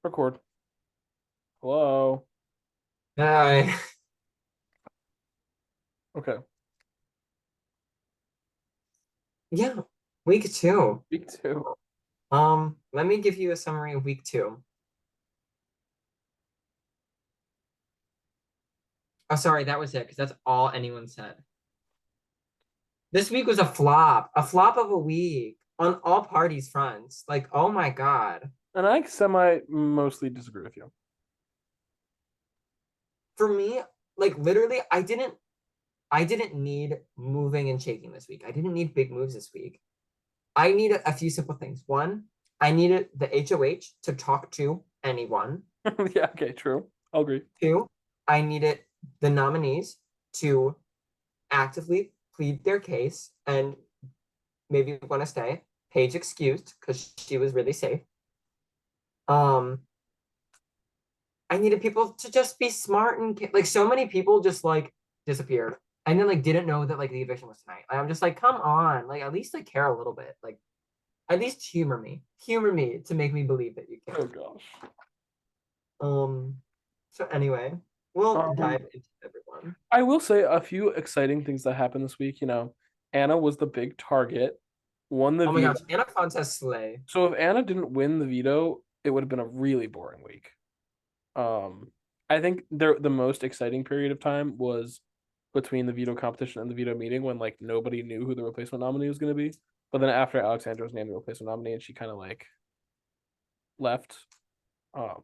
Record. Hello. Uh, Okay. yeah, week two. Week two. Let me give you a summary of week two. Oh, sorry, that was it, because that's all anyone said. This week was a flop of a week on all parties' fronts. Like, oh my God. And I semi mostly disagree with you. For me, like literally, I didn't need moving and shaking this week. I didn't need big moves this week. I needed a few simple things. One, I needed the HOH to talk to anyone. Yeah, okay, true. I'll agree. Two, I needed the nominees to actively plead their case and maybe want to stay. Paige excused because she was really safe. Um, I needed people to just be smart and like so many people just like disappeared and then like didn't know that like the eviction was tonight. I'm just like, come on, like at least like care a little bit, like at least humor me to make me believe that you Oh care. gosh. Um, so anyway, we'll Um, dive into everyone. I will say a few exciting things that happened this week. Anna was the big target, won the Oh my veto. gosh, Anna Fontes Slay. So if Anna didn't win the veto, it would have been a really boring week. Um, I think the most exciting period of time was between the veto competition and the veto meeting when like nobody knew who the replacement nominee was going to be. But then after Alexandra was named the replacement nominee and she kind of like left, um,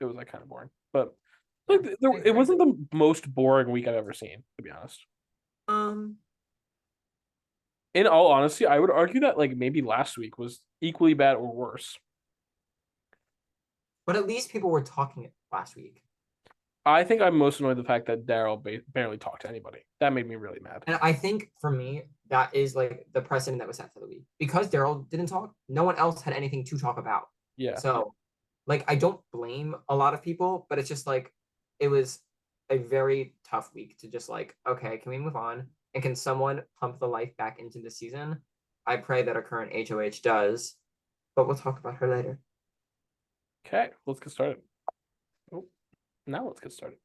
it was like kind of boring. But Yeah, like I it agree. wasn't the most boring week I've ever seen, to be honest. Um, In all honesty, I would argue that like maybe last week was equally bad or worse. but at least people were talking last week. I think I'm most annoyed the fact that Daryl barely talked to anybody. That made me really mad. And I think for me, that is like the precedent that was set for the week. Because Daryl didn't talk, no one else had anything to talk about. Yeah. So, like, I don't blame a lot of people, but it's just like, it was a very tough week to just like, okay, can we move on? And can someone pump the life back into the season? I pray that our current HOH does, but we'll talk about her later. Okay, let's get started. Oh, now let's get started.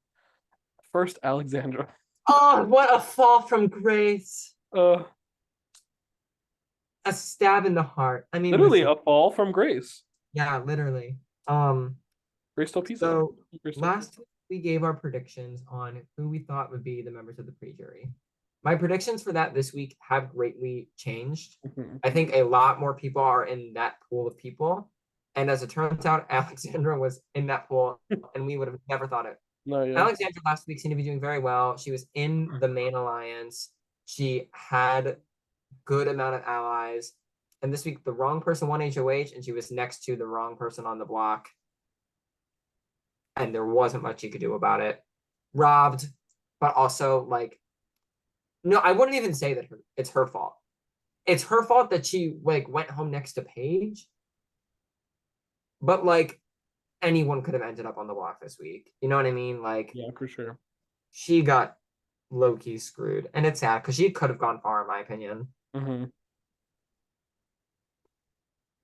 First, Alexandra. Oh, what a fall from grace. Uh, A stab in the heart. I mean, Literally listen, a fall from grace. yeah, literally. Um, Grace del Pisa. So Grace del Pisa. last week we gave our predictions on who we thought would be the members of the pre-jury. My predictions for that this week have greatly changed. Mhm. I think a lot more people are in that pool of people. And as it turns out, Alexandra was in that pool, and we would have never thought it. No, yeah. Alexandra last week seemed to be doing very well. She was in the main alliance. She had good amount of allies. And this week, the wrong person won HOH, and she was next to the wrong person on the block and there wasn't much you could do about it. Robbed, but also like no, I wouldn't even say that it's her fault. It's her fault that she like went home next to Paige, but like anyone could have ended up on the block this week. You know what I mean? Like Yeah, for sure. she got low key screwed, and it's sad because she could have gone far in my opinion. Hmm.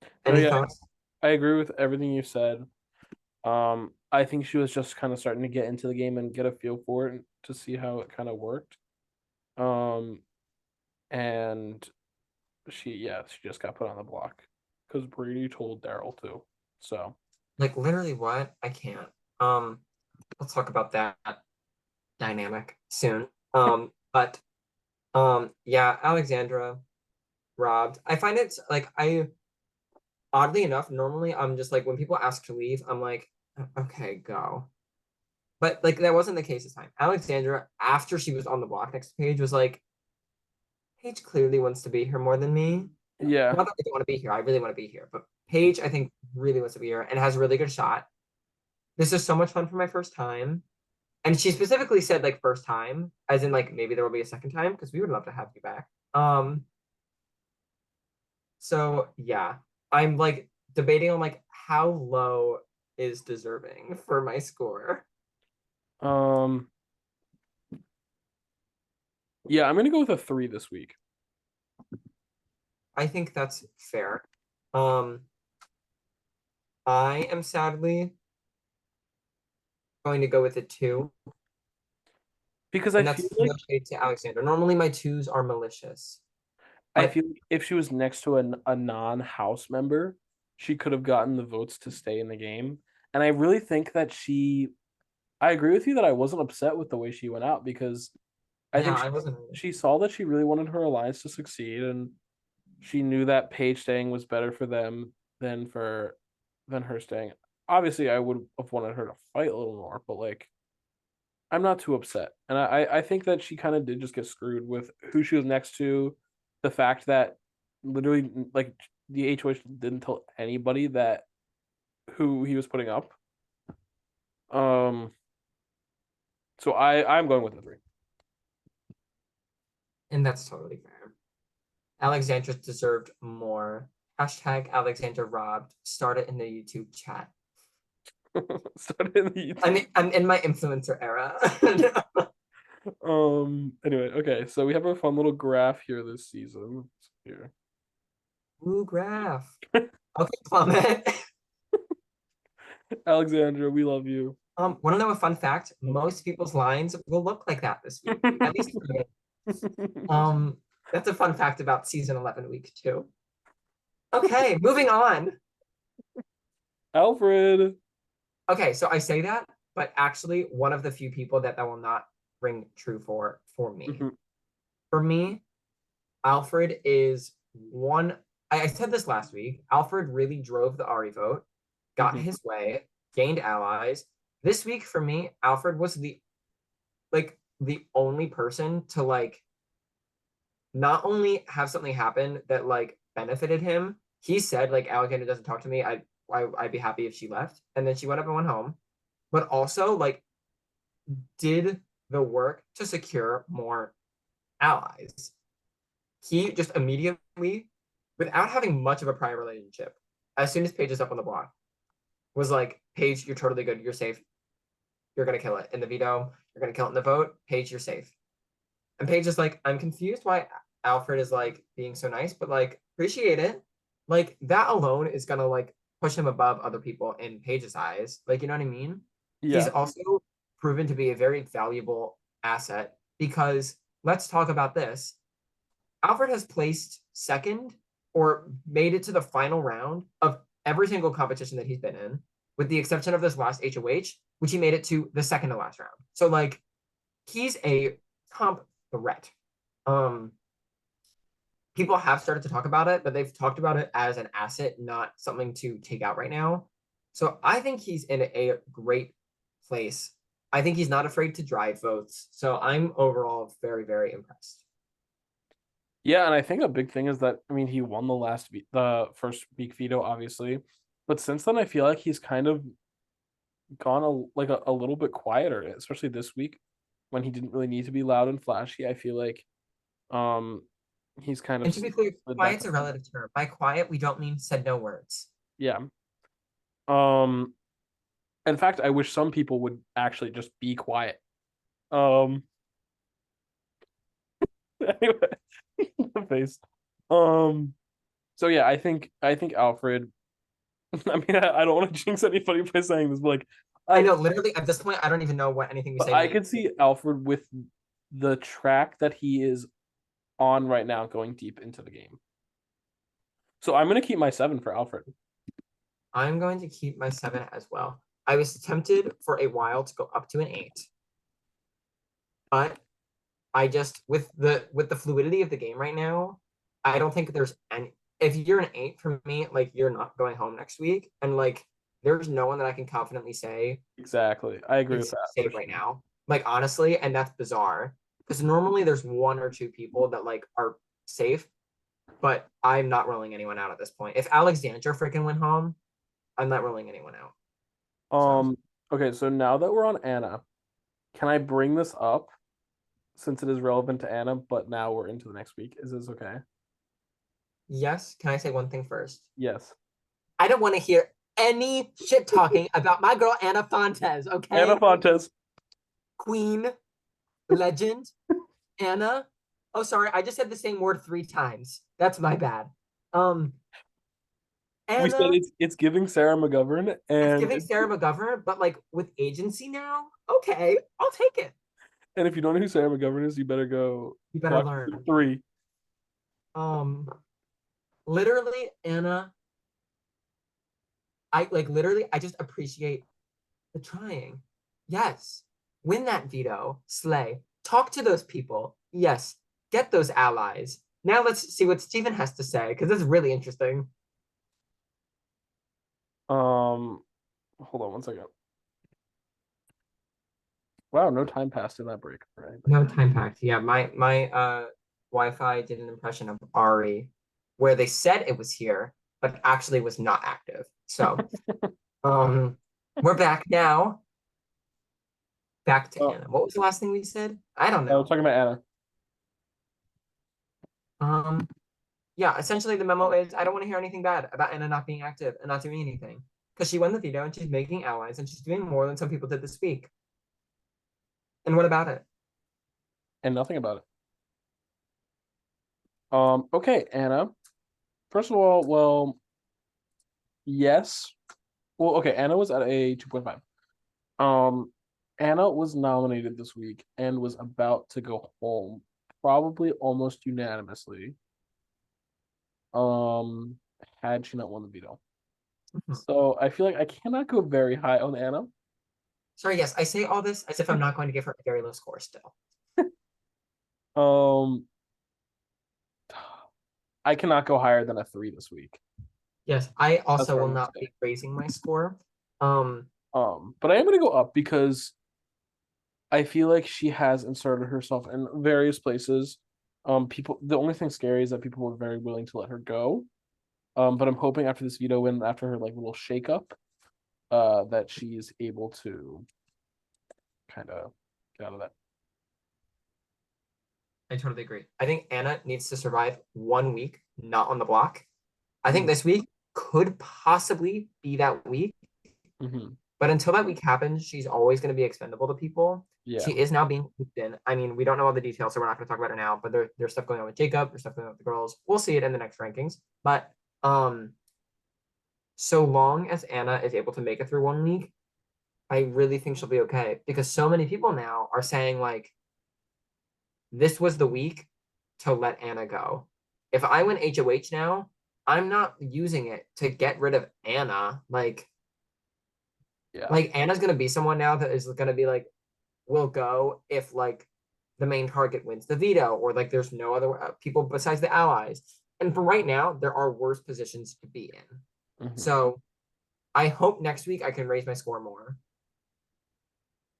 No, Any yeah, thoughts? I agree with everything you said. I think she was just kind of starting to get into the game and get a feel for it and to see how it kind of worked. Um, and she just got put on the block because Brady told Daryl to. So, Like literally what? I can't. Um, let's talk about that dynamic soon. But yeah, Alexandra robbed. I find it's like I oddly enough, normally I'm just like when people ask to leave, I'm like, okay, go. But like that wasn't the case this time. Alexandra, after she was on the block next to Paige, was like, Paige clearly wants to be here more than me. yeah. Not that I don't want to be here. I really want to be here. But Paige, I think, really wants to be here and has a really good shot. This is so much fun for my first time. And she specifically said like first time, as in like maybe there will be a second time, because we would love to have you back. So yeah, I'm like debating on like how low is deserving for my score. Um, yeah, I'm gonna go with a three this week. I think that's fair. Um, I am sadly going to go with a two, Because and that's no shade to Alexander. Normally my twos are malicious, I but feel like if she was next to a non-house member, she could have gotten the votes to stay in the game. And I really think that I agree with you that I wasn't upset with the way she went out because I yeah, think I wasn't really. she saw that she really wanted her alliance to succeed, and she knew that Paige staying was better for them than her staying. Obviously, I would have wanted her to fight a little more, but like I'm not too upset. And I think that she kind of did just get screwed with who she was next to, the fact that literally like the HOH didn't tell anybody that who he was putting up. Um, so I'm going with the three. And that's totally fair. Alexandra deserved more. Hashtag Alexandra robbed. Start it in the YouTube chat. Started in the YouTube. I'm in my influencer era. Anyway, okay, so we have a fun little graph here this season. Here. Ooh, graph. Okay, comment. Alexandra, we love you. Want to know a fun fact? Most people's lines will look like that this week. At least for me. Um, that's a fun fact about season 11, week 2. Okay, moving on. Alfred. Okay, so I say that, but actually one of the few people that will not ring true for me. Mhm, For me, Alfred is one. I said this last week. Alfred really drove the Ari vote, got mhm. his way, gained allies. This week for me, Alfred was the only person to like not only have something happen that like benefited him. He said like Alexander doesn't talk to me. I'd be happy if she left, and then she went up and went home. But also like did the work to secure more allies. He just immediately, without having much of a prior relationship, as soon as Paige is up on the block, was like, Paige, you're totally good. You're safe. You're gonna kill it in the veto. You're gonna kill it in the vote. Paige, you're safe. And Paige is like, I'm confused why Alfred is like being so nice, but like appreciate it. Like that alone is gonna like push him above other people in Paige's eyes. Like, you know what I mean? He's Yeah. also proven to be a very valuable asset because let's talk about this. Alfred has placed second or made it to the final round of every single competition that he's been in, with the exception of this last HOH, which he made it to the second to last round. So like he's a comp threat. Um, People have started to talk about it, but they've talked about it as an asset, not something to take out right now. So I think he's in a great place. I think he's not afraid to drive votes. So I'm overall very, very impressed. Yeah, and I think a big thing is that I mean he won the first week veto, obviously, but since then I feel like he's kind of gone a little bit quieter, especially this week when he didn't really need to be loud and flashy. I feel like um he's kind of And to be clear, slid back quiet's up. a relative term. By quiet, we don't mean said no words. Yeah. Um in fact, I wish some people would actually just be quiet. Um anyway, the face. Um so yeah, I think Alfred I mean I don't want to jinx anybody by saying this, but like I I know, literally, at this point, I don't even know what anything we but say I means. could see Alfred with the track that he is on right now going deep into the game. So I'm gonna keep my 7 for Alfred. I'm going to keep my 7 as well. I was tempted for a while to go up to an 8, but I just with the fluidity of the game right now, I don't think there's any. If you're an 8 for me, like you're not going home next week, and like there's no one that I can confidently say Exactly. I agree with it's that for safe right sure. now. Like honestly, and that's bizarre because normally there's one or two people that like are safe, but I'm not rolling anyone out at this point. If Alexandra freaking went home, I'm not rolling anyone out. So Um okay, so now that we're on Anna, can I bring this up since it is relevant to Anna, but now we're into the next week? Is this okay? yes, can I say one thing first? Yes. I don't want to hear any shit talking about my girl Anna Fontes, Anna okay? Fontes. Queen, legend, Anna. Oh, sorry, I just said the same word 3 times. That's my bad. Um, We said Anna, it's giving Sarah McGovern, it's and giving Sarah McGovern, but like with agency now. Okay, I'll take it. if you don't know who Sarah McGovern is, you better go You better watch learn. 3. Um, literally, Anna, I just appreciate the trying. Yes. Win that veto. Slay. Talk to those people. Yes. Get those allies. Now let's see what Steven has to say, because this is really interesting. Hold on one second. Wow, no time passed in that break or anything. No time packed. Yeah, my Wi-Fi did an impression of Ari, where they said it was here, but actually was not active. So um we're back now. Back to Oh, Anna. What was the last thing we said? I don't I was know. talking about Anna. Um yeah, essentially the memo is I don't want to hear anything bad about Anna not being active and not doing anything. Because she won the veto and she's making allies and she's doing more than some people did this week. And what about it? And nothing about it. Okay, Anna. First of all, well, yes. Well, okay, Anna was at a 2.5. Um, Anna was nominated this week and was about to go home, probably almost unanimously. Um, had she not won the veto. Mhm. So I feel like I cannot go very high on Anna. Sorry, yes, I say all this as if I'm not going to give her a very low score still. Um, I cannot go higher than a 3 this week. Yes, I That's also what I'm will gonna not say. be raising my score. Um, But I am gonna go up because I feel like she has inserted herself in various places. People, the only thing scary is that people were very willing to let her go. But I'm hoping after this veto win, after her like little shakeup, that she's able to kind of get out of that. I totally agree. I think Anna needs to survive 1 week not on the block. I think Mm-hmm. this week could possibly be that week. Mm-hmm. But until that week happens, she's always going to be expendable to people. Yeah. She is now being looped in. I mean, we don't know all the details, so we're not going to talk about it now. But there's stuff going on with Jacob. There's stuff going on with the girls. We'll see it in the next rankings. But so long as Anna is able to make it through 1 week, I really think she'll be okay. Because so many people now are saying like, this was the week to let Anna go. If I win HOH now, I'm not using it to get rid of Anna. Yeah. Like Anna's gonna be someone now that is gonna be like, will go if like the main target wins the veto or like there's no other people besides the allies. And for right now, there are worse positions to be in. Mm-hmm. So I hope next week I can raise my score more.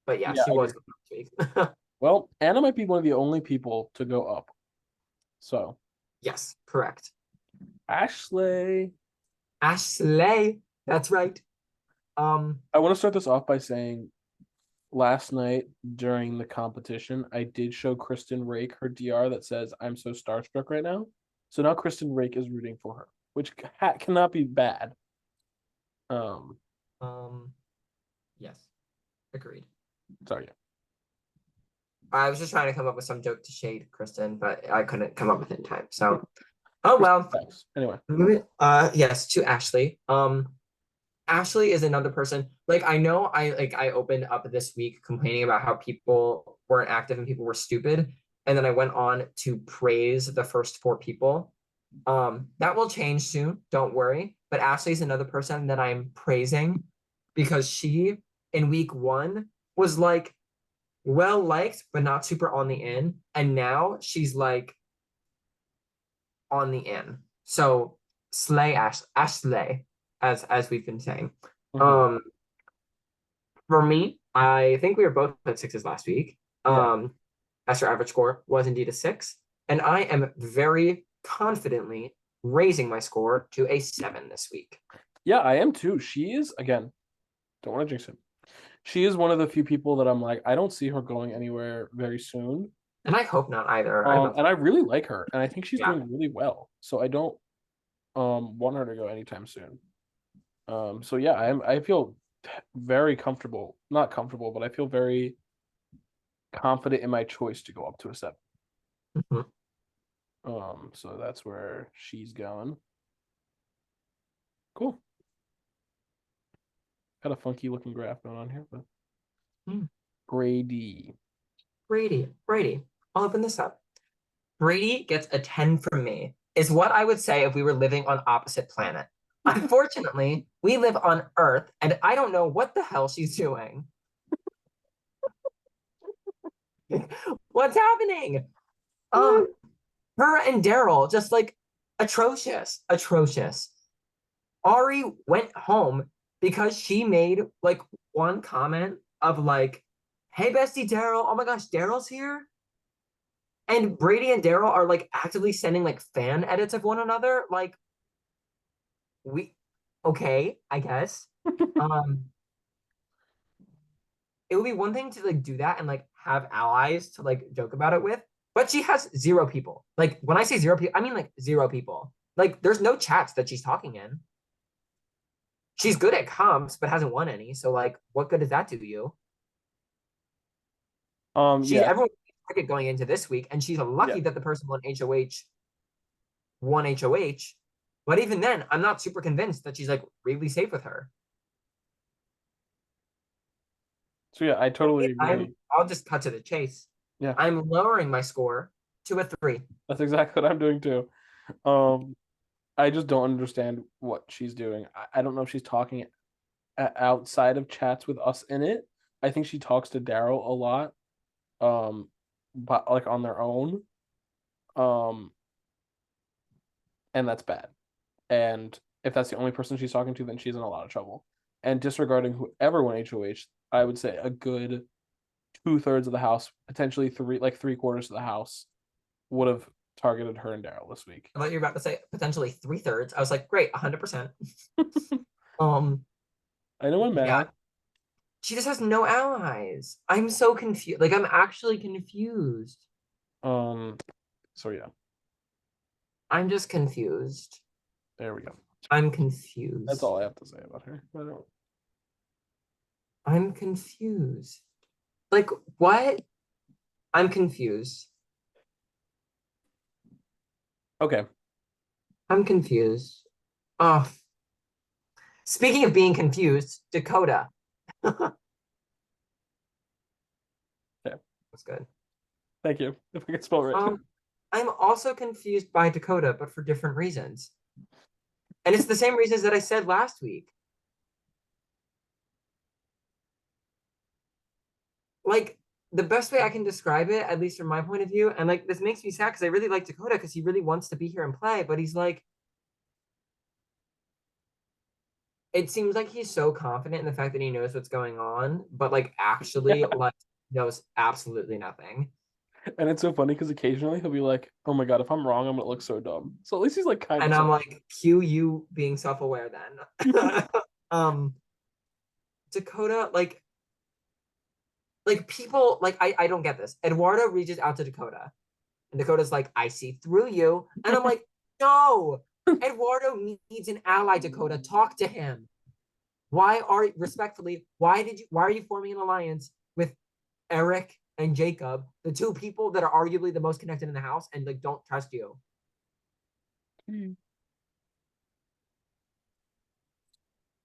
But yeah, Yeah, she I was agree. good last week. Well, Anna might be one of the only people to go up. So, Yes, correct. Ashley, Ashley, that's right. Um, I want to start this off by saying last night during the competition, I did show Kristen Rake her DR that says, I'm so starstruck right now. So now Kristen Rake is rooting for her, which cannot be bad. Um, um, yes, agreed. sorry. I was just trying to come up with some joke to shade Kristen, but I couldn't come up with it in time. So, oh Kristen well. Facts. Anyway. Yes, to Ashley. Ashley is another person. Like I opened up this week complaining about how people weren't active and people were stupid, and then I went on to praise the first four people. That will change soon, don't worry. But Ashley's another person that I'm praising because she in week one was like well liked, but not super on the in. And now she's like on the in. So slay Ashley, as we've been saying. Mm-hmm. Um, for me, I think we were both at sixes last week. Yeah. As her average score was indeed a 6. And I am very confidently raising my score to a 7 this week. Yeah, I am too. She is, again, don't want to jinx it. She is one of the few people that I'm like, I don't see her going anywhere very soon. And I hope not either. I love And her. I really like her, and I think she's Yeah. doing really well. So I don't want her to go anytime soon. So yeah, I feel very comfortable, not comfortable, but I feel very confident in my choice to go up to a 7. Mhm. So that's where she's going. Cool. Got a funky looking graph going on here, but Hmm. Grady. Brady. I'll open this up. Brady gets a 10 from me, is what I would say if we were living on opposite planet. Unfortunately, we live on Earth, and I don't know what the hell she's doing. What's happening? Um, her and Daryl just like atrocious, atrocious. Ari went home because she made like one comment of like, "Hey, bestie Daryl, oh my gosh, Daryl's here." And Brady and Daryl are like actively sending like fan edits of one another. Like, we okay, I guess. Um, it would be one thing to like do that and like have allies to like joke about it with, but she has zero people. Like when I say zero people, I mean like zero people. Like there's no chats that she's talking in. She's good at comps, but hasn't won any. So like, what good does that do you? She's Yeah, everyone going into this week, and she's yeah. lucky that the person won HOH. But even then, I'm not super convinced that she's like really safe with her. So yeah, I totally I'm agree. I'll just cut to the chase. Yeah, I'm lowering my score to a 3. that's exactly what I'm doing too. Um, I just don't understand what she's doing. I don't know if she's talking outside of chats with us in it. I think she talks to Daryl a lot, but like on their own, um, and that's bad. And if that's the only person she's talking to, then she's in a lot of trouble. And disregarding whoever won HOH, I would say a good 2/3 of the house, potentially three-quarters of the house, would have targeted her and Daryl this week. I thought you were about to say potentially 3/3. I was like, great, 100%. Um, I know I'm yeah, mad. she just has no allies. I'm so confused. Like, I'm actually confused. Um, so yeah, I'm just confused. there we go. I'm That's confused. all I have to say about her. I don't. I'm confused. Like, what? I'm confused. Okay. I'm confused. Oh, speaking of being confused, Dakota. That's Okay. good. Thank you. If I can spell right. Um, I'm also confused by Dakota, but for different reasons. And it's the same reasons that I said last week. Like, the best way I can describe it, at least from my point of view, and like this makes me sad because I really like Dakota because he really wants to be here and play, but he's like, it seems like he's so confident in the fact that he knows what's going on, but like actually Yeah. like knows absolutely nothing. And it's so funny because occasionally he'll be like, "Oh my god, if I'm wrong, I'm gonna look so dumb." So at least he's like kind of And I'm self. like, cue you being self-aware then. um Dakota, like people like I don't get this. Eduardo reaches out to Dakota, and Dakota's like, I see through you. And I'm like, no, Eduardo needs an ally, Dakota. Talk to him. Why are you forming an alliance with Eric and Jacob, the two people that are arguably the most connected in the house and like don't trust you?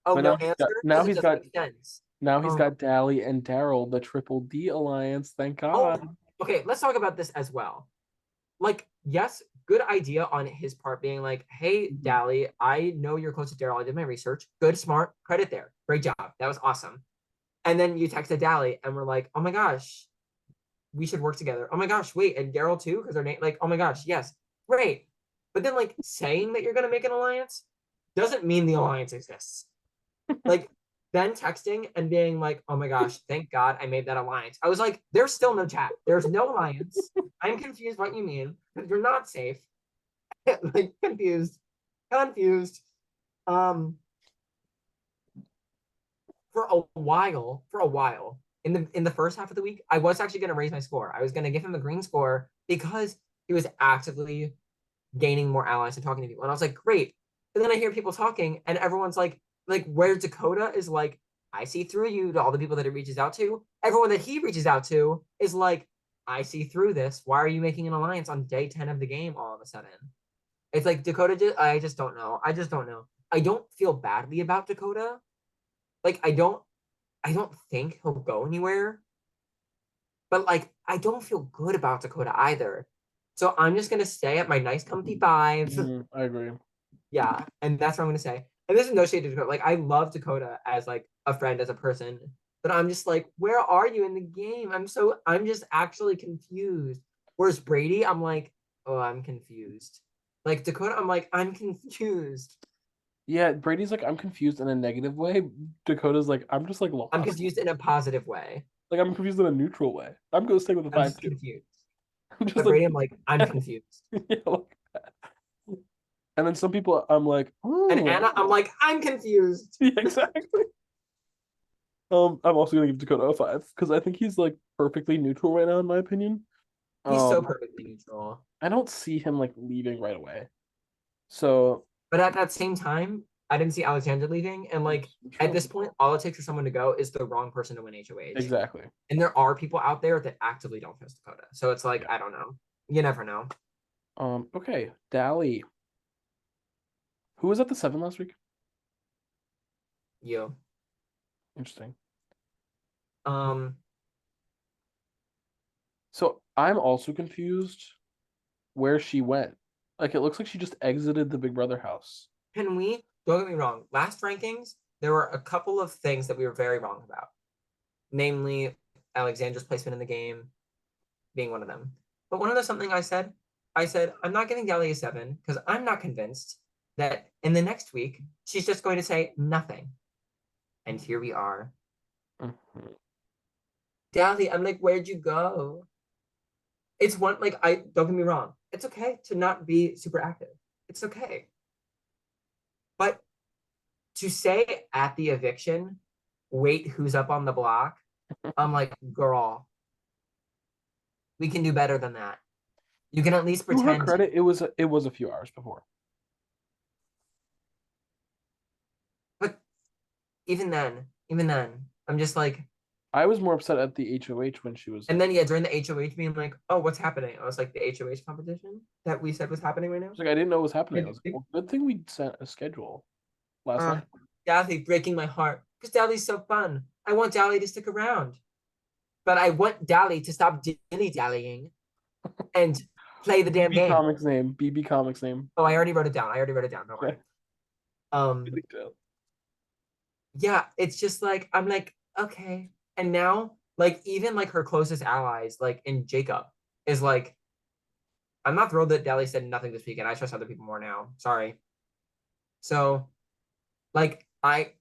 Oh, But no answer? Because it doesn't make sense. now he's Um, got Dally and Daryl, the Triple D alliance. Thank oh, God. okay, let's talk about this as well. Like, yes, good idea on his part being like, hey, Mhm. Dally, I know you're close to Daryl. I did my research. Good, smart, credit there. Great job. That was awesome. And then you texted Dally and we're like, oh my gosh, we should work together. Oh my gosh, wait, and Daryl too? Because they're like, oh my gosh, yes, great. But then like saying that you're gonna make an alliance doesn't mean the alliance exists. Like then texting and being like, oh my gosh, thank God I made that alliance. I was like, there's still no chat. There's no alliance. I'm confused what you mean. You're not safe. Like confused. Confused. Um for a while, in the first half of the week, I was actually gonna raise my score. I was gonna give him a green score because he was actively gaining more allies and talking to people. And I was like, great. But then I hear people talking, and everyone's like where Dakota is like, I see through you to all the people that he reaches out to. Everyone that he reaches out to is like, I see through this. Why are you making an alliance on day 10 of the game all of a sudden? It's like Dakota just, I just don't know. I just don't know. I don't feel badly about Dakota. Like I don't think he'll go anywhere, but like I don't feel good about Dakota either. So I'm just gonna stay at my nice comfy 5. I agree. Yeah, and that's what I'm gonna say. And this is no shade to Dakota. Like I love Dakota as like a friend, as a person, but I'm just like, where are you in the game? I'm just actually confused. Whereas Brady, I'm like, oh, I'm confused. Like Dakota, I'm like, I'm confused. Yeah, Brady's like, I'm confused in a negative way. Dakota's like, I'm just like I'm lost. confused in a positive way. Like I'm confused in a neutral way. I'm gonna stay with the I'm five just too. confused. I'm just But like, Brady, I'm like, I'm confused. yeah, like that. And then some people, I'm like, And oh, Anna, I'm like, I'm confused. yeah, exactly. I'm also gonna give Dakota a five because I think he's like perfectly neutral right now, in my opinion. He's so Um, perfectly neutral. I don't see him like leaving right away. So But at that same time, I didn't see Alexander leaving. And like at true. this point, all it takes for someone to go is the wrong person to win HOH. Exactly. And there are people out there that actively don't trust Dakota. So it's like, Yeah. I don't know. You never know. Okay. Dally. Who was at the seven last week? You. Interesting. Um, So I'm also confused where she went. Like it looks like she just exited the Big Brother house. can we, don't get me wrong, last rankings, there were a couple of things that we were very wrong about. Namely, Alexander's placement in the game being one of them. But one of the something I said, I'm not giving Dally a 7 because I'm not convinced that in the next week she's just going to say nothing. And here we are. Mhm. Dally, I'm like, where'd you go? It's one like I don't get me wrong. It's okay to not be super active. It's okay. But to say at the eviction, wait, who's up on the block? I'm like, girl, we can do better than that. You can at least To her pretend. credit, it was a few hours before. But even then, I'm just like, I was more upset at the HOH when she was and like, then yeah, during the HOH being like, oh, what's happening? I was like, the HOH competition that we said was happening right now. she's like, I didn't know what was happening. I Like, was like, well, good thing we sent a schedule last uh, night. Dally breaking my heart because Dally's so fun. I want Dally to stick around, but I want Dally to stop dilly dallying and play the damn BB game. Comics name. BB Comics name. Oh, I already wrote it down. I already wrote it down. Don't worry. Okay. Um, yeah, it's just like I'm like, okay. And now, like, even like her closest allies, like in Jacob, is like, I'm not thrilled that Dally said nothing this weekend. I trust other people more now. Sorry. So, like, I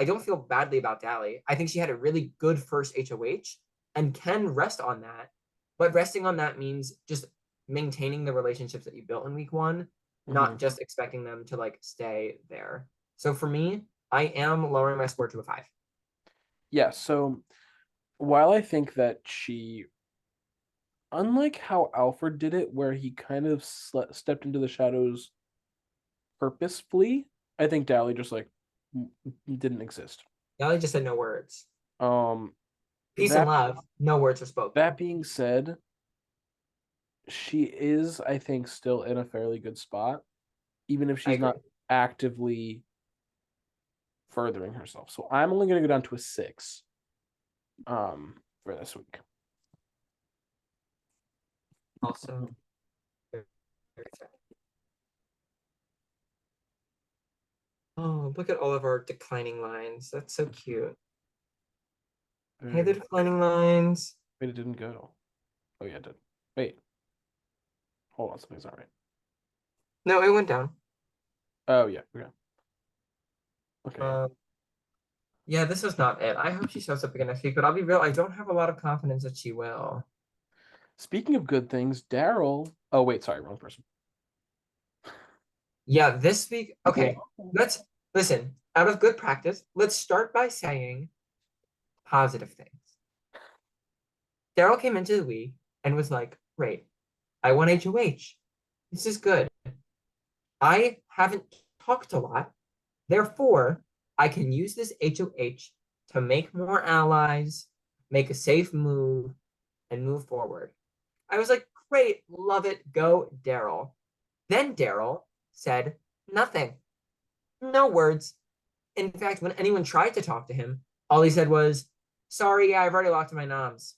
don't feel badly about Dally. I think she had a really good first HOH and can rest on that. But resting on that means just maintaining the relationships that you built in week one, Hmm. not just expecting them to like stay there. So for me, I am lowering my score to a 5. Yeah, so while I think that she, unlike how Alfred did it, where he kind of stepped into the shadows purposefully, I think Dally just like didn't exist. Dally just said no words. Um, Peace and that love, no words are that spoken. being said, she is, I think, still in a fairly good spot, even if I she's not agree. actively furthering herself. So I'm only going to go down to a 6 for this week. Also, oh, look at all of our declining lines. That's so cute. Hey, the Very. declining lines. Wait, it didn't go. Oh yeah, it did. Wait, hold on, something's not right. No, it went down. Oh yeah, okay. Okay, yeah. Uh, yeah, this is not it. I hope she shows up again next week, but I'll be real. I don't have a lot of confidence that she will. Speaking of good things, Daryl. Oh wait, sorry, wrong person. Yeah, this week. Okay, let's listen. Out of good practice, let's start by saying positive things. Daryl came into the week and was like, "Great, I won HOH. This is good. I haven't talked a lot. Therefore, I can use this HOH to make more allies, make a safe move, and move forward." I was like, great, love it, go Daryl. Then Daryl said nothing. No words. In fact, when anyone tried to talk to him, all he said was, "Sorry, yeah, I've already locked my noms."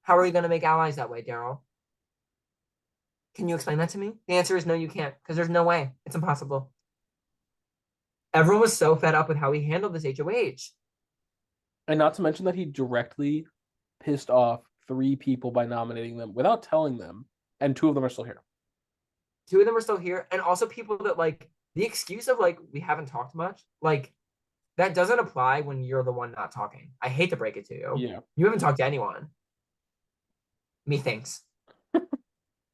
How are you going to make allies that way, Daryl? Can you explain that to me? The answer is no, you can't, because there's no way. It's impossible. Everyone was so fed up with how he handled this HOH. And not to mention that he directly pissed off three people by nominating them without telling them, and two of them are still here. Two of them are still here, and also people that like the excuse of like we haven't talked much, like that doesn't apply when you're the one not talking. I hate to break it to you. Yeah. You haven't talked to anyone. Methinks.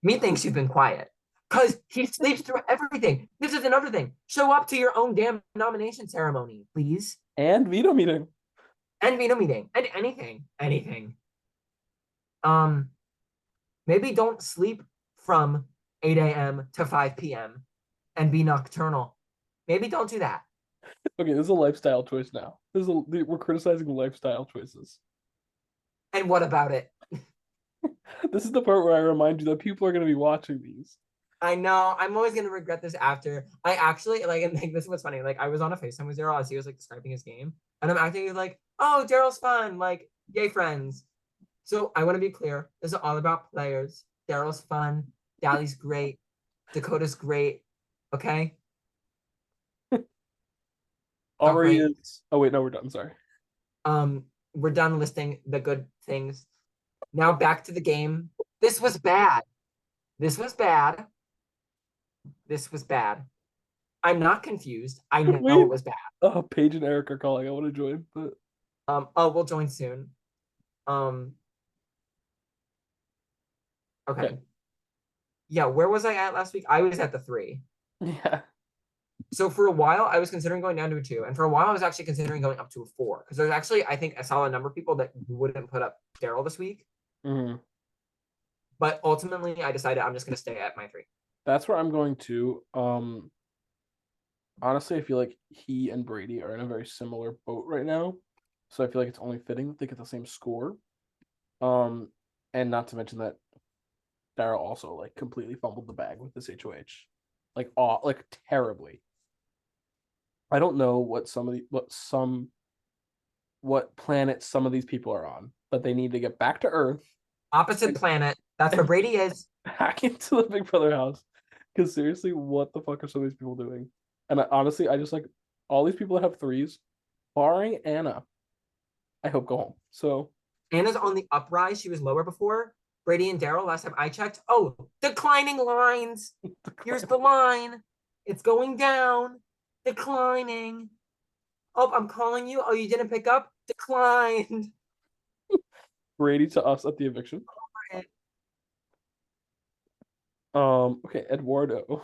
Methinks you've been quiet. Because he sleeps through everything. This is another thing. Show up to your own damn nomination ceremony, please. And veto meeting. And veto meeting. And anything. Anything. Um, maybe don't sleep from 8 a.m. to 5 p.m. and be nocturnal. Maybe don't do that. Okay, this is a lifestyle choice now. We're criticizing lifestyle choices. And what about it? This is the part where I remind you that people are going to be watching these. I know. I'm always gonna regret this after. I actually like, and like, this is what's funny. Like, I was on a FaceTime with Daryl as he was like describing his game, and I'm acting like, "Oh, Daryl's fun. Like, yay, friends." So I want to be clear. This is all about players. Daryl's fun. Dally's great. Dakota's great. Okay. All Ari right. is. Oh wait, no, we're done. Sorry. We're done listing the good things. Now back to the game. This was bad. This was bad. This was bad. I'm not confused. I know Wait. it was bad. Oh, Paige and Eric are calling. I want to join, but Oh, we'll join soon. Um, okay. okay. Yeah, where was I at last week? I was at the 3. Yeah. So for a while, I was considering going down to a 2, and for a while, I was actually considering going up to a 4 because there's actually, I think, a solid number of people that wouldn't put up Daryl this week. Mhm. But ultimately, I decided I'm just going to stay at my 3. That's where I'm going to. Honestly, I feel like he and Brady are in a very similar boat right now, so I feel like it's only fitting that they get the same score. Um, and not to mention that Daryl also like completely fumbled the bag with this HOH, like terribly. I don't know what planet some of these people are on, but they need to get back to Earth Opposite and, planet. That's where and Brady is. hack into the Big Brother house. Because seriously, what the fuck are some of these people doing? And honestly, I just like all these people that have threes, barring Anna. I hope go home. So Anna's on the uprise. She was lower before. Brady and Daryl, last time I checked. Oh, declining lines. Here's the line. It's going down. Declining. Oh, I'm calling you. Oh, you didn't pick up? Declined. Brady to us at the eviction. Okay, Eduardo.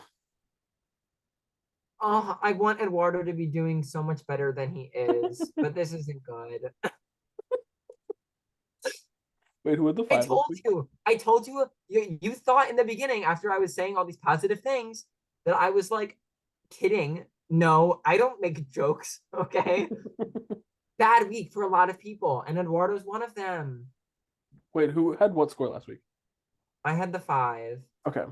Oh, I want Eduardo to be doing so much better than he is, but this isn't good. Wait, who had the I five last told week? you. I told you. You thought in the beginning, after I was saying all these positive things, that I was like kidding. No, I don't make jokes. Okay. Bad week for a lot of people, and Eduardo's one of them. Wait, who had what score last week? I had the 5. Okay.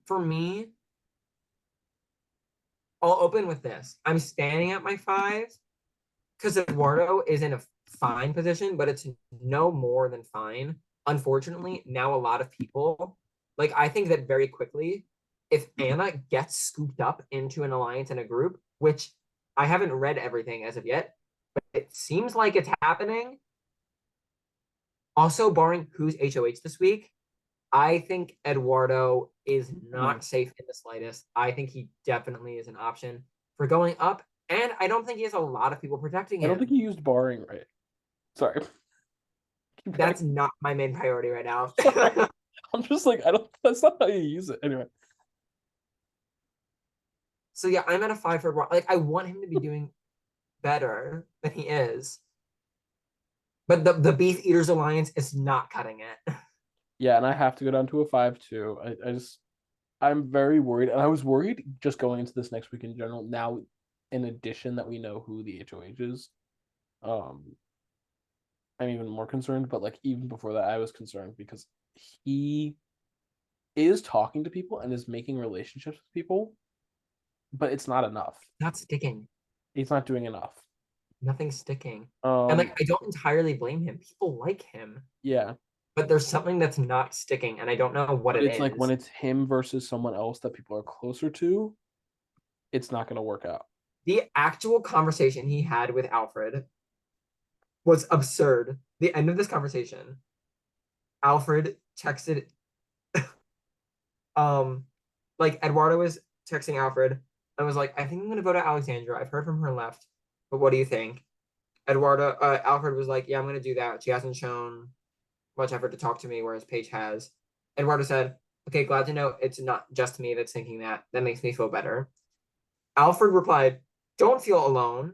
For me, I'll open with this. I'm standing at my 5 because Eduardo is in a fine position, but it's no more than fine. Unfortunately, now a lot of people, like, I think that very quickly, if Anna gets scooped up into an alliance and a group, which I haven't read everything as of yet, but it seems like it's happening. Also, barring who's HOH this week, I think Eduardo is Mhm. not safe in the slightest. I think he definitely is an option for going up, and I don't think he has a lot of people protecting I don't think him. he used barring right. Sorry. Keep going. That's not my main priority right now. Sorry. I'm just like, I don't that's not how you use it. Anyway. So yeah, I'm at a 5 for Eduardo. Like, I want him to be doing better than he is, but the Beef Eaters Alliance is not cutting it. Yeah, and I have to go down to a 5 too. I'm very worried, and I was worried just going into this next week in general. Now, in addition that we know who the HOH is, um, I'm even more concerned. But like even before that, I was concerned because he is talking to people and is making relationships with people, but it's not enough. Not sticking. He's not doing enough. Nothing's sticking. And Um, like I don't entirely blame him. People like him, yeah, but there's something that's not sticking, and I don't know what but it it's like when is. it's him versus someone else that people are closer to, it's not going to work out. The actual conversation he had with Alfred was absurd. The end of this conversation, Alfred texted um like Eduardo was texting Alfred and was like, I think I'm gonna vote out Alexandra. I've heard from her left, but what do you think? Alfred was like, yeah, I'm gonna do that. She hasn't shown much effort to talk to me, whereas Paige has. Eduardo said, okay, glad to know it's not just me that's thinking that. That makes me feel better. Alfred replied, don't feel alone.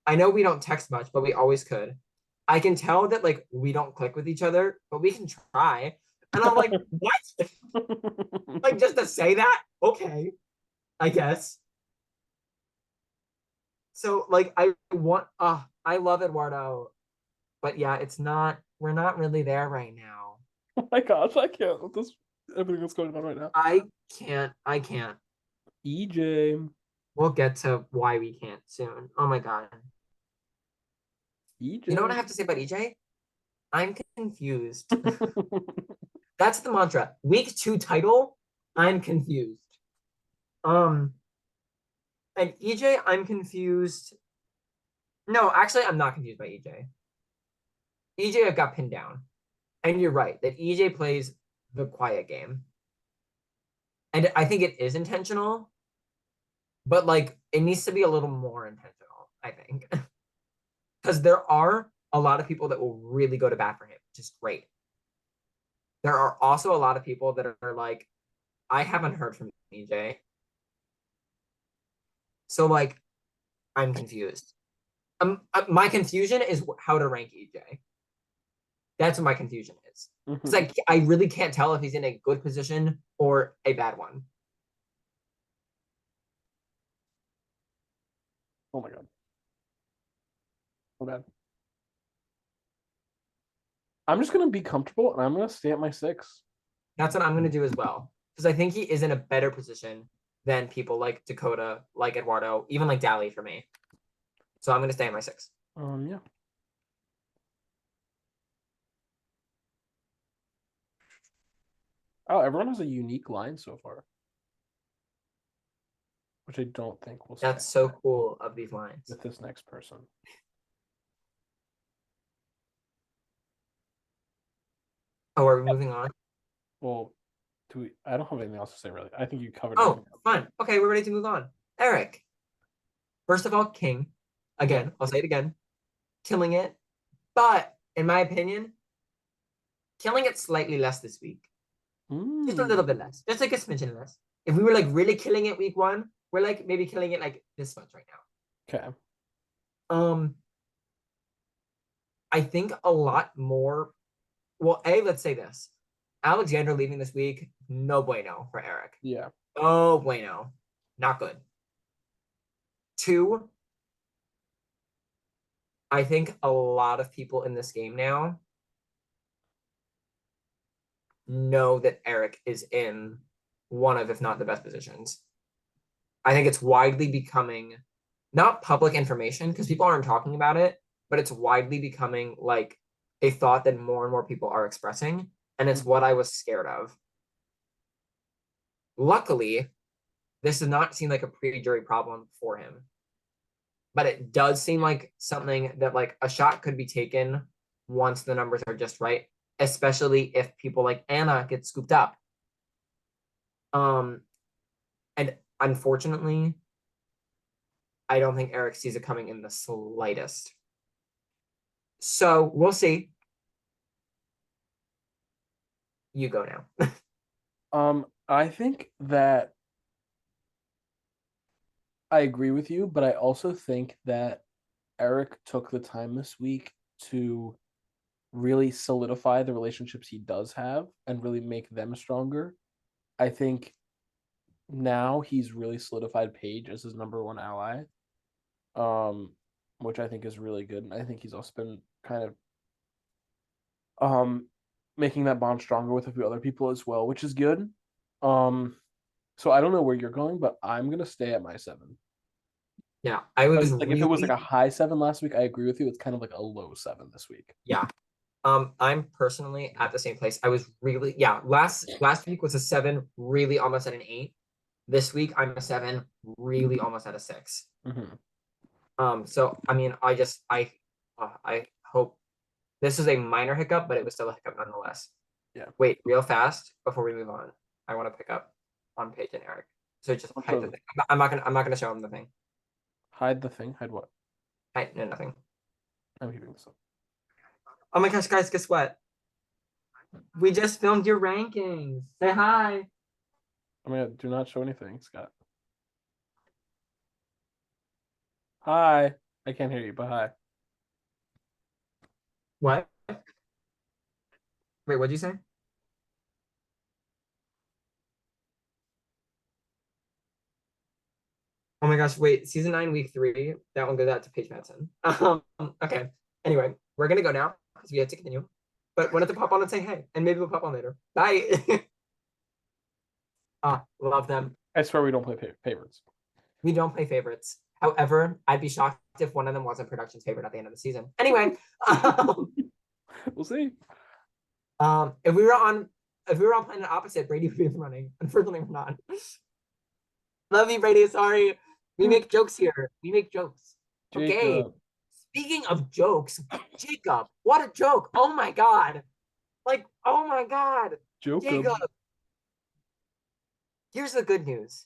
I know we don't text much, but we always could. I can tell that like we don't click with each other, but we can try. And I'm like, what? Like just to say that? Okay, I guess. So like I love Eduardo, but yeah, it's not we're not really there right now. Oh my gosh, I can't with this everything that's going on right now. I can't. EJ, We'll get to why we can't soon. Oh my god. You know what I EJ. have to say about EJ? I'm confused. That's the mantra. Week 2 title, I'm confused. Um and EJ, I'm confused. No, actually, I'm not confused by EJ. EJ have got pinned down. And you're right that EJ plays the quiet game. And I think it is intentional, but like it needs to be a little more intentional, I think. Because there are a lot of people that will really go to bat for him, which is great. There are also a lot of people that are like, I haven't heard from EJ. So like I'm confused. My confusion is how to rank EJ. That's what my confusion is. Because Mhm. I really can't tell if he's in a good position or a bad one. Oh my god, so bad. I'm just gonna be comfortable and I'm gonna stay at my 6. That's what I'm going to do as well. Because I think he is in a better position than people like Dakota, like Eduardo, even like Dally for me. So I'm going to stay at my 6. Yeah. Oh, everyone has a unique line so far, which I don't think will stay That's so cool of these lines. with this next person. Oh, are we moving on? Well, do we? I don't have anything else to say really. I think you covered Oh, everything else. fun. Okay, we're ready to move on. Eric, first of all, King. Yep. Again, I'll say it again. Killing it. But in my opinion, killing it slightly less this week. Just a little bit Mm. less. Just like a smidgen less. If we were like really killing it week 1, we're like maybe killing it like this much right Okay. now. I think a lot more. Well, let's say this. Alexander leaving this week, no bueno for Eric. Yeah. Oh bueno. Not good. 2, I think a lot of people in this game now know that Eric is in one of, if not the best positions. I think it's widely becoming not public information because people aren't talking about it, but it's widely becoming like a thought that more and more people are expressing. And it's Mhm. what I was scared of. Luckily, this does not seem like a pre-jury problem for him, but it does seem like something that like a shot could be taken once the numbers are just right, especially if people like Anna get scooped up. Um, and unfortunately, I don't think Eric sees it coming in the slightest. So we'll see. You go now. I think that I agree with you, but I also think that Eric took the time this week to really solidify the relationships he does have and really make them stronger. I think now he's really solidified Paige as his number one ally, um, which I think is really good. And I think he's also been kind of um making that bond stronger with a few other people as well, which is good. Um, So I don't know where you're going, but I'm gonna stay at my 7. Yeah, I Like, was if it was like really a high 7 last week, I agree with you. It's kind of like a low 7 this week. yeah. I'm personally at the same place. I was really yeah. Last week was a 7, really almost at an 8. This week I'm a 7, really almost at a 6. Hmm. So I mean, I hope this is a minor hiccup, but it was still a hiccup nonetheless. Yeah. Wait, real fast before we move on. I want to pick up on Paige and Eric. So just I'll hide show the them. thing. I'm not gonna show them the thing. Hide the thing. Hide what? No, nothing. I'm keeping this up. Oh my gosh, guys, guess what? We just filmed your rankings. Say hi. I mean, do not show anything, Scott. Hi. I can't hear you, but hi. What? Wait, what'd you say? Oh my gosh, wait, season 9, week 3. That one goes out to Paige Madsen. Okay. Anyway, we're gonna go now because we have to continue. But wanted to pop on and say hey, and maybe we'll pop on later. Bye. Love them. I swear we don't play favorites. We don't play favorites. However, I'd be shocked if one of them wasn't production's favorite at the end of the season. Anyway, We'll see. if we were on planet opposite, Brady would be running. Unfortunately, we're not. Love you, Brady. Sorry. We make jokes here. We make jokes. Okay. Jacob. Speaking of jokes, Jacob, what a joke. Oh my God. Like, oh my God. Jacob, Jacob. here's the good news.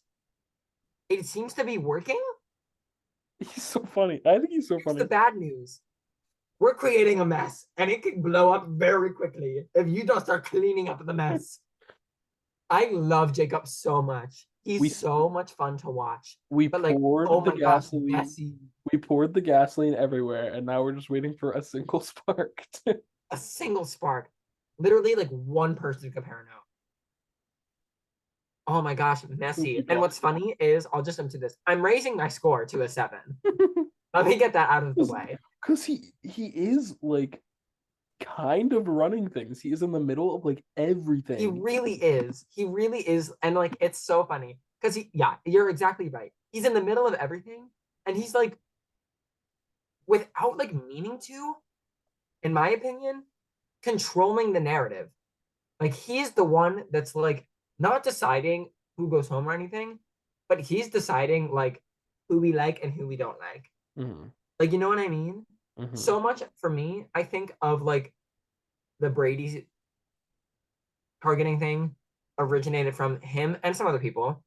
It seems to be working. He's so funny. I think he's so Here's the funny. bad news. We're creating a mess and it can blow up very quickly if you don't start cleaning up the mess. I love Jacob so much. We He's so much fun to watch. we But like, oh poured the my gosh, gasoline. messy. We poured the gasoline everywhere, and now we're just waiting for a single spark. A single spark. Literally like one person to compare now. Oh my gosh, We'll messy. keep And what's watching. funny is I'll just into this. I'm raising my score to a 7. Let me get that out of the way. Because he is like kind of running things. He is in the middle of like He everything. really is. He really is. And like it's so funny. Because yeah, you're exactly right. He's in the middle of everything. And he's like, without like meaning to, in my opinion, controlling the narrative. Like he's the one that's like not deciding who goes home or anything, but he's deciding like who we like and who we don't like. Hmm. Like you know what I mean? Hmm. So much for me, I think of like the Brady targeting thing originated from him and some other people.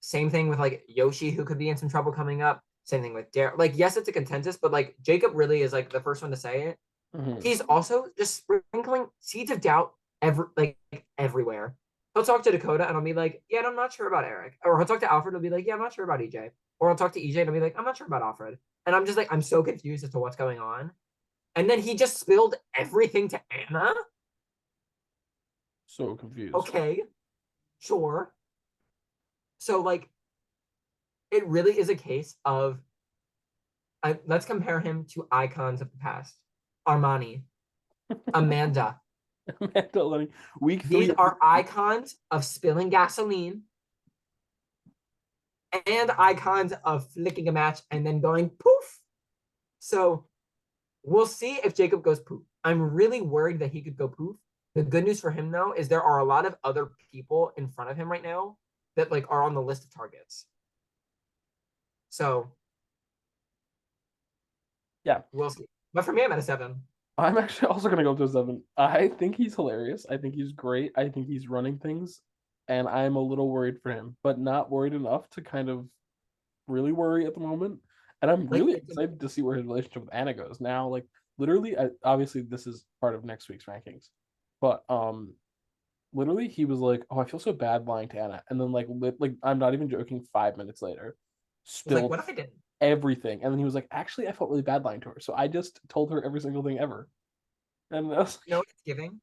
Same thing with like Yoshi, who could be in some trouble coming up. Same thing with Dare. Like, yes, it's a consensus, but like Jacob really is like the first one to say it. Hmm. He's also just sprinkling seeds of doubt everywhere. He'll talk to Dakota and I'll be like, yeah, I'm not sure about Eric. Or he'll talk to Alfred and he'll be like, yeah, I'm not sure about EJ. Or I'll talk to EJ and I'll be like, I'm not sure about Alfred. And I'm just like, I'm so confused as to what's going on. And then he just spilled everything to Anna. So confused. Okay, sure. So like it really is a case of let's compare him to icons of the past. Armani, Amanda. Amanda Lenny. Week These 3. are icons of spilling gasoline and icons of flicking a match and then going poof. So we'll see if Jacob goes poof. I'm really worried that he could go poof. The good news for him though is there are a lot of other people in front of him right now that like are on the list of targets. So Yeah. we'll see. But for me, I'm at a 7. I'm actually also gonna go to a 7. I think he's hilarious. I think he's great. I think he's running things, and I'm a little worried for him, but not worried enough to kind of really worry at the moment. And I'm Like really it's a, excited to see where his relationship with Anna goes now. Like literally, obviously this is part of next week's rankings, but literally he was like, "Oh, I feel so bad lying to Anna," and then like I'm not even joking. 5 minutes later, it's like, spilled what if I didn't? everything, and then he was like, "Actually, I felt really bad lying to her, so I just told her every single thing ever." And I was You know what it's giving?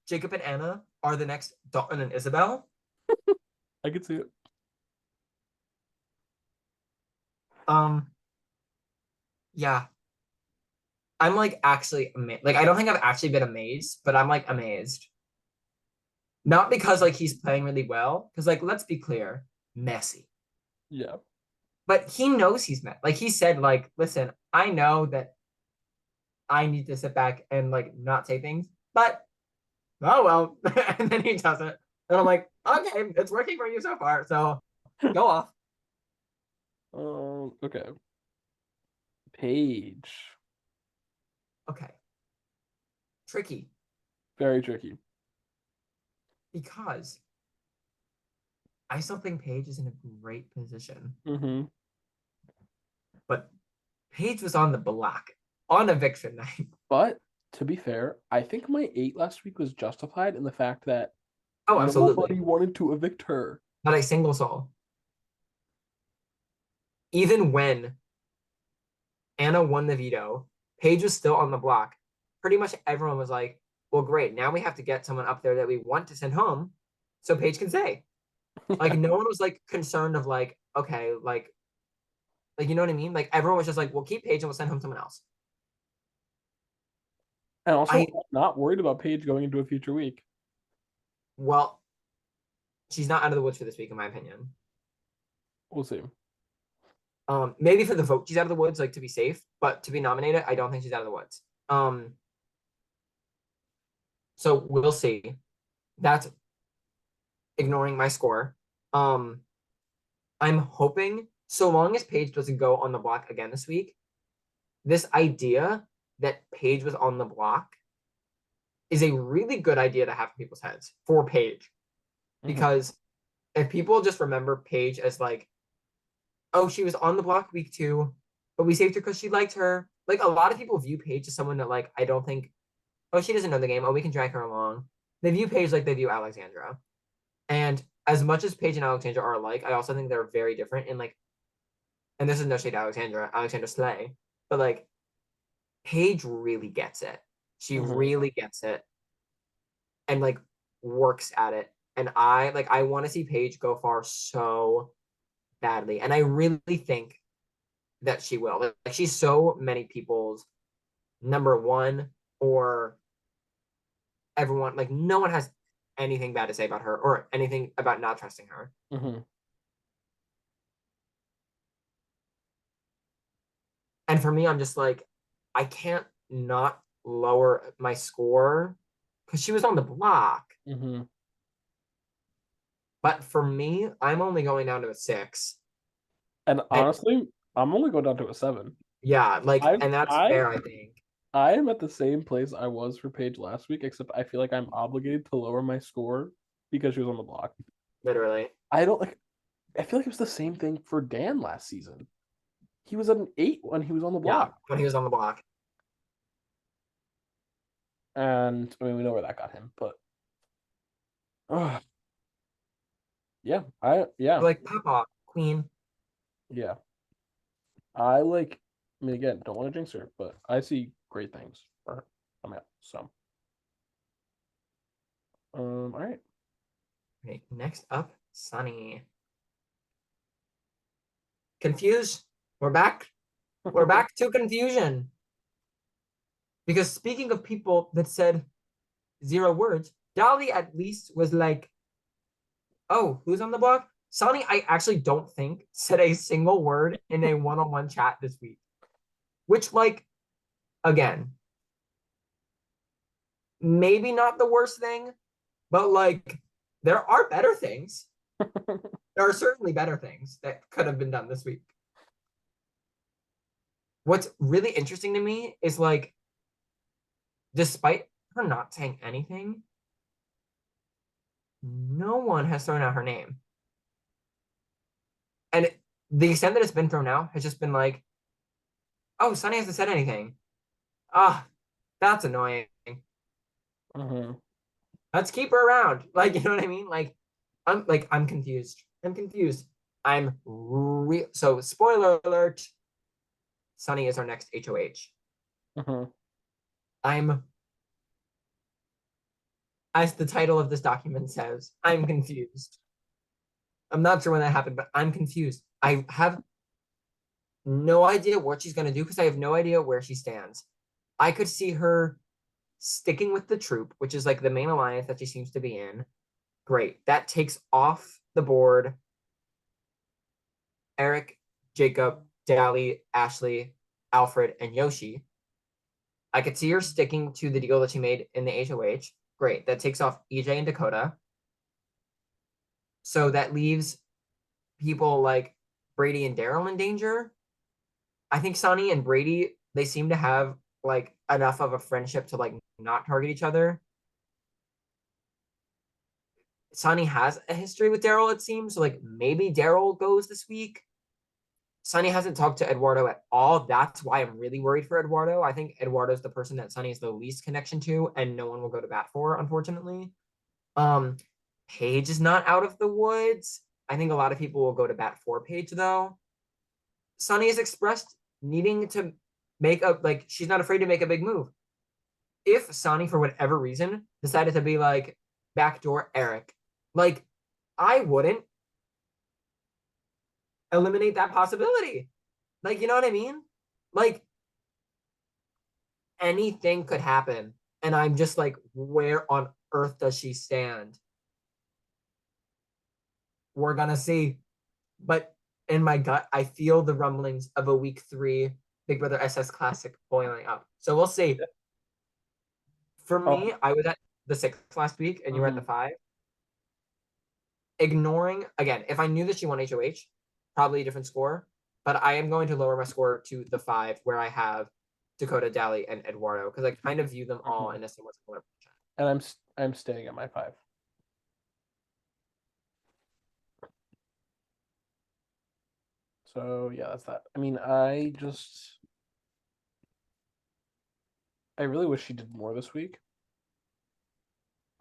Jacob and Anna are the next Dalton and Isabel. like, I could see it. Um, yeah. I'm like actually amazed. Like I don't think I've actually been amazed, but I'm like amazed. Not because like he's playing really well, because like let's be clear, messy. Yeah. But he knows he's met. Like he said, like, listen, I know that I need to sit back and like not say things, but oh well. And then he does it. And I'm like, okay, it's working for you so far. So go off. Okay. Paige. Okay. Tricky Very tricky. because I still think Paige is in a great position. Mm-hmm. But Paige was on the block on eviction night. But to be fair, I think my 8 last week was justified in the fact that Oh, nobody absolutely. wanted to evict her. Not a single soul. Even when Anna won the veto, Paige was still on the block. Pretty much everyone was like, well, great. Now we have to get someone up there that we want to send home so Paige can say. Like, Yeah. no one was like concerned of like, okay, like, you know what I mean? Like, everyone was just like, we'll keep Paige and we'll send home someone else. And also I, not worried about Paige going into a future week. well, she's not out of the woods for this week, in my opinion. We'll see. Maybe for the vote, she's out of the woods, like to be safe, but to be nominated, I don't think she's out of the woods. So we'll see. That's ignoring my score. Um, I'm hoping so long as Paige doesn't go on the block again this week, this idea that Paige was on the block is a really good idea to have in people's heads for Paige. Mm-hmm. Because if people just remember Paige as like, oh, she was on the block week 2, but we saved her because she liked her. Like a lot of people view Paige as someone that like I don't think, oh, she doesn't know the game. Oh, we can drag her along. They view Paige like they view Alexandra. And as much as Paige and Alexandra are alike, I also think they're very different in like, and this is no shade to Alexandra Slay, but like Paige really gets it. She Mm-hmm. really gets it and like works at it. And I want to see Paige go far so badly. And I really think that she will. Like she's so many people's number one or everyone like no one has anything bad to say about her or anything about not trusting her. Mm-hmm. And for me, I'm just like, I can't not lower my score because she was on the block. Mm-hmm. But for me, I'm only going down to a 6. And And honestly, I'm only going down to a 7. yeah, like, I and that's I fair, I think. I am at the same place I was for Paige last week, except I feel like I'm obligated to lower my score because she was on the block. Literally. I don't like I feel like it was the same thing for Dan last season. He was at an 8 when he was on the Yeah, block. when he was on the block. And I mean we know where that got him, but uh, yeah, We're like, Papa, Queen. yeah. I like I mean again, don't want to jinx her, but I see great things for her coming up. So all right. Okay, next up, Sunny. Confused. We're back. We're back to confusion. Because speaking of people that said 0 words, Dolly at least was like, oh, who's on the block? Sonny, I actually don't think said a single word in a one-on-one chat this week. Which, like, again, maybe not the worst thing, but like there are better things. There are certainly better things that could have been done this week. What's really interesting to me is like, despite her not saying anything, no one has thrown out her name. And the extent that it's been thrown out has just been like, oh, Sunny hasn't said anything. Ah, that's annoying. Mm-hmm. Let's keep her around. Like, you know what I mean? I'm confused. I'm confused. So spoiler alert, Sunny is our next HOH. Mm-hmm. I'm as the title of this document says, I'm confused. I'm not sure when that happened, but I'm confused. I have no idea what she's going to do because I have no idea where she stands. I could see her sticking with the troop, which is like the main alliance that she seems to be in, Great. That takes off the board Eric, Jacob, Dally, Ashley, Alfred, and Yoshi. I could see her sticking to the deal that she made in the HOH. Great. That takes off EJ and Dakota. So that leaves people like Brady and Daryl in danger. I think Sonny and Brady, they seem to have like enough of a friendship to like not target each other. Sonny has a history with Daryl, it seems. So like maybe Daryl goes this week. Sonny hasn't talked to Eduardo at all. That's why I'm really worried for Eduardo. I think Eduardo's the person that Sonny has the least connection to, and no one will go to bat for, unfortunately. Um, Paige is not out of the woods. I think a lot of people will go to bat for Paige, though. Sonny has expressed needing to make a like she's not afraid to make a big move. If Sonny, for whatever reason, decided to be like backdoor Eric, like I wouldn't eliminate that possibility. Like, you know what I mean? Like anything could happen. And I'm just like, where on earth does she stand? We're gonna see. But in my gut, I feel the rumblings of a week 3 Big Brother SS Classic boiling up. So we'll see. For Oh, me, I was at the 6 last week and you were at the mhm. 5. Ignoring again, if I knew that she won HOH, probably a different score. But I am going to lower my score to the 5, where I have Dakota, Dally, and Eduardo, because I kind of view them all Mhm. in a similar position. And I'm staying at my 5. So yeah, that's that. I mean, I really wish she did more this week.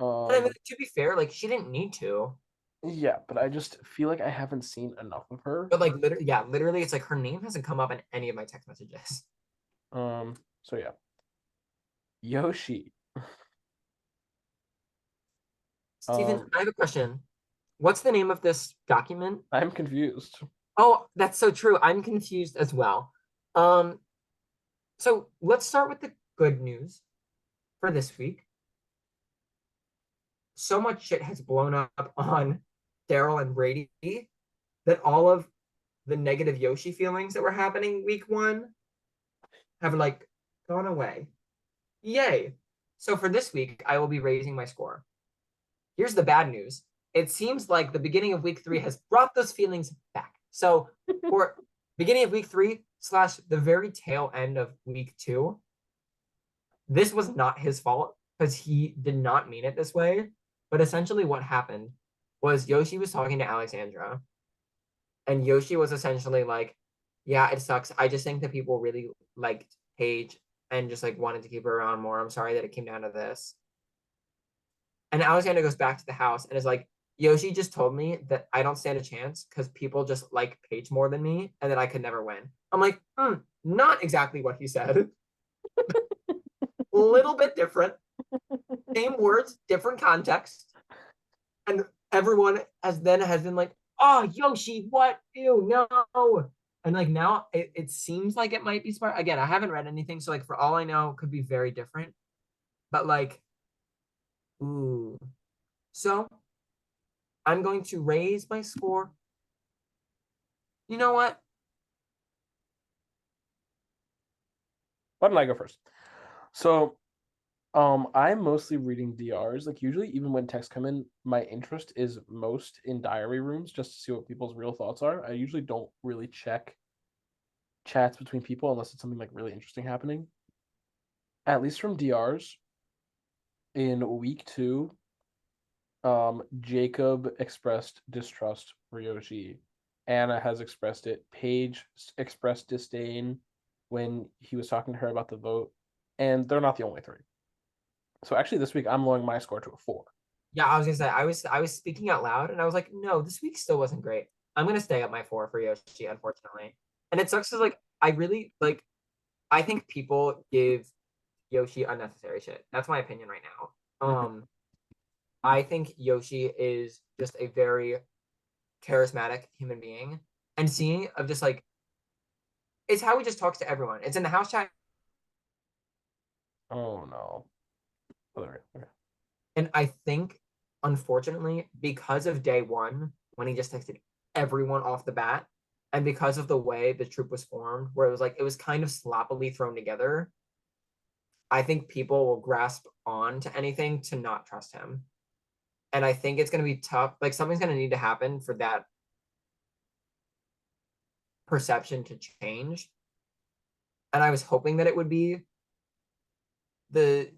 And I mean, Um, to be fair, like she didn't need to. yeah, but I just feel like I haven't seen enough of her. But like literally, yeah, literally, it's like her name hasn't come up in any of my text messages. So yeah, Yoshi. Steven, Um, I have a question. What's the name of this document? I'm confused. Oh, that's so true. I'm confused as well. Um, so let's start with the good news for this week. So much shit has blown up on Daryl and Brady that all of the negative Yoshi feelings that were happening week 1 have like gone away. Yay. So for this week, I will be raising my score. Here's the bad news. It seems like the beginning of week 3 has brought those feelings back. So for beginning of week 3 slash the very tail end of week 2, this was not his fault because he did not mean it this way. But essentially what happened was Yoshi was talking to Alexandra, and Yoshi was essentially like, yeah, it sucks. I just think that people really liked Paige and just like wanted to keep her around more. I'm sorry that it came down to this. And Alexander goes back to the house and is like, Yoshi just told me that I don't stand a chance because people just like Paige more than me and that I could never win. I'm like, not exactly what he said. A little bit different. Same words, different context. And everyone has been like, oh, Yoshi, what? Ew, no. And like now it seems like it might be smart. Again, I haven't read anything, so like for all I know, it could be very different. But like, ooh. So I'm going to raise my score. You know what? Why don't I go first? So, I'm mostly reading DRs. Like usually, even when texts come in, my interest is most in diary rooms just to see what people's real thoughts are. I usually don't really check chats between people unless it's something like really interesting happening. At least from DRs in week 2, Jacob expressed distrust for Yoshi. Anna has expressed it. Paige expressed disdain when he was talking to her about the vote, and they're not the only 3. So actually, this week I'm lowering my score to a 4. Yeah, I was gonna say I was speaking out loud and I was like, no, this week still wasn't great. I'm gonna stay at my 4 for Yoshi, unfortunately. And it sucks because like I really like I think people give Yoshi unnecessary shit. That's my opinion right now. Mm-hmm. I think Yoshi is just a very charismatic human being. And seeing of just like it's how he just talks to everyone. It's in the house chat. Oh no. Oh, okay. And I think unfortunately, because of day one, when he just texted everyone off the bat, and because of the way the troop was formed, where it was kind of sloppily thrown together, I think people will grasp on to anything to not trust him. And I think it's going to be tough. Like something's going to need to happen for that perception to change. And I was hoping that it would be the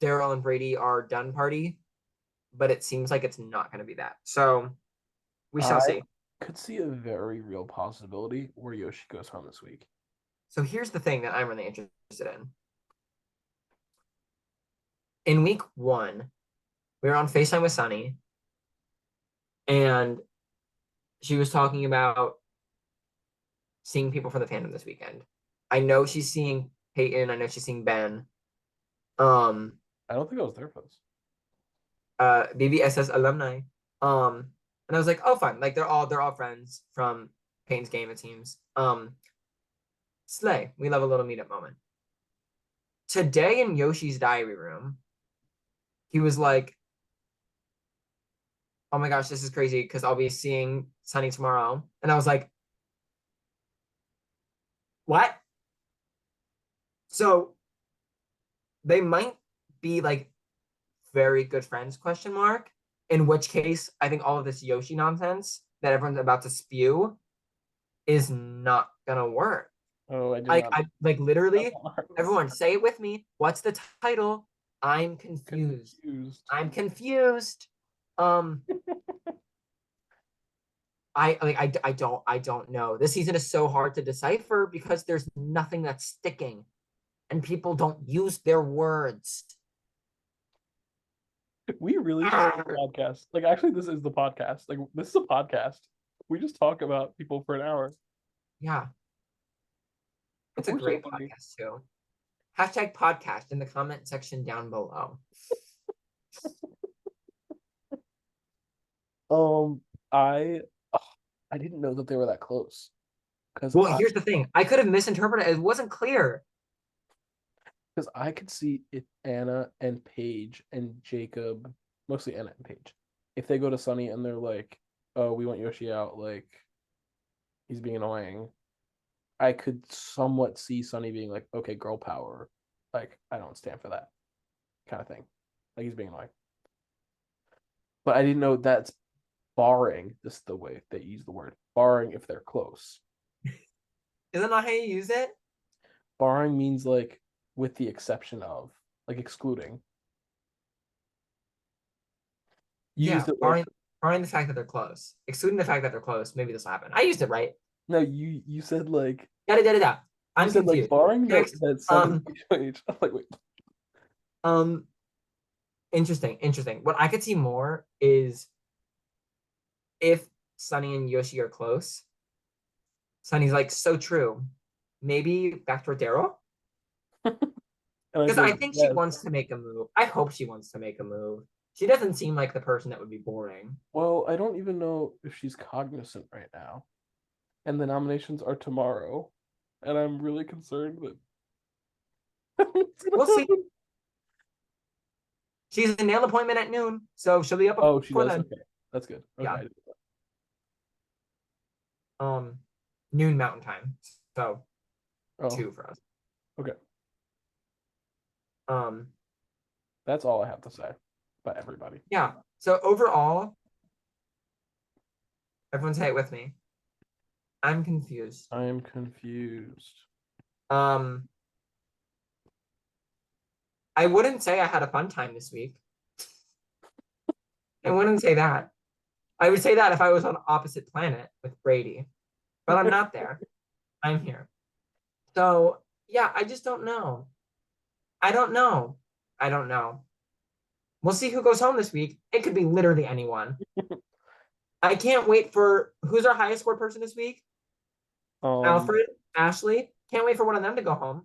Daryl and Brady are done party, but it seems like it's not going to be that. So we shall I see. could see a very real possibility where Yoshi goes home this week. So here's the thing that I'm really interested in. In week one, we were on FaceTime with Sunny, and she was talking about seeing people from the fandom this weekend. I know she's seeing Peyton. I know she's seeing Ben. Um, I don't think I was there for this. BBSS alumni. And I was like, oh, fine. Like they're all friends from Peyton's game. It seems. Slay. We love a little meetup moment. Today in Yoshi's diary room, he was like, oh my gosh, this is crazy because I'll be seeing Sunny tomorrow. And I was like, what? So they might be like very good friends, question mark. In which case, I think all of this Yoshi nonsense that everyone's about to spew is not gonna work. Oh, I did Like not. I like literally This. everyone say it with me. What's the title? I'm confused. Confused. I'm confused. Um I don't know. This season is so hard to decipher because there's nothing that's sticking and people don't use their words. We really are a podcast. Like, actually, this is the podcast. Like, this is a podcast. We just talk about people for an hour. Yeah, it's a We're so great funny. podcast too. Hashtag podcast in the comment section down below. Um, I, ugh, I didn't know that they were that close Well, here's the thing. I could have misinterpreted it. It wasn't clear. because I could see it Anna and Paige and Jacob, mostly Anna and Paige. If they go to Sunny and they're like, "Oh, we want Yoshi out," like he's being annoying. I could somewhat see Sunny being like, "Okay, girl power," like I don't stand for that kind of thing. Like he's being annoying. But I didn't know that's barring. This is the way they use the word barring if they're close. Isn't that how you use it? Barring means like with the exception of, like excluding. You Yeah, used it like barring the fact that they're close. Excluding the fact that they're close, maybe this will happen. I used it right. no, you said like Da da da da. you I'm said like confused. barring that Next. that Sunny Paige. I'm like wait, Um, interesting. What I could see more is if Sunny and Yoshi are close. Sunny's like, so true. Maybe backdoor Daryl? and I'd Because be I like think she yes. wants to make a move. I hope she wants to make a move. She doesn't seem like the person that would be boring. Well, I don't even know if she's cognizant right now, and the nominations are tomorrow, and I'm really concerned that it's gonna We'll see. happen. She's a nail appointment at noon, so she'll be up Oh, she before does. then. Okay, that's good. Yeah. Okay, Um, noon Mountain Time. So oh, 2 for us. okay. Um, That's all I have to say about everybody. yeah. So overall, everyone say it with me. I'm confused. I am confused. Um, I wouldn't say I had a fun time this week. I wouldn't say that. I would say that if I was on opposite planet with Brady, but I'm not there. I'm here. So yeah, I just don't know. I don't know. I don't know. We'll see who goes home this week. It could be literally anyone. I can't wait for who's our highest score person this week? Um, Alfred, Ashley. Can't wait for one of them to go home.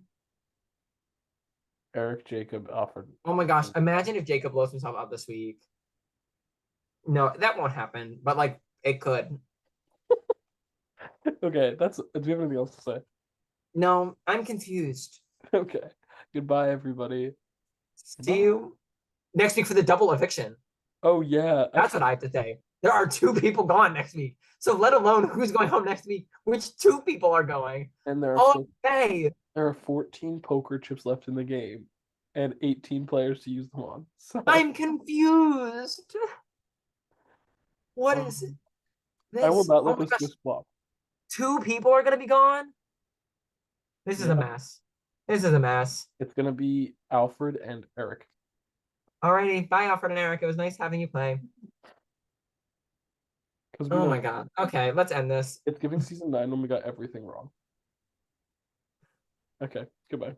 Eric, Jacob, Alfred. Oh my gosh. Imagine if Jacob blows himself up this week. No, that won't happen, but like it could. Okay, that's. Do you have anything else to say? No, I'm confused. Okay. Goodbye, everybody. See Goodbye. you next week for the double eviction. Oh yeah, I That's what I have to say. There are two people gone next week. So let alone who's going home next week, which two people are going. and Okay. there are 14 poker chips left in the game, and 18 players to use them on. So I'm confused. What is um, I will this? not Oh let my this gosh. just flop. Two people are gonna be gone? This is a Yeah, mess. This is a mess. it's gonna be Alfred and Eric Alrighty. Bye, Alfred and Eric. It was nice having you play. because we Oh know my god. Okay, let's end this. it's giving season 9 when we got everything wrong. Okay, goodbye.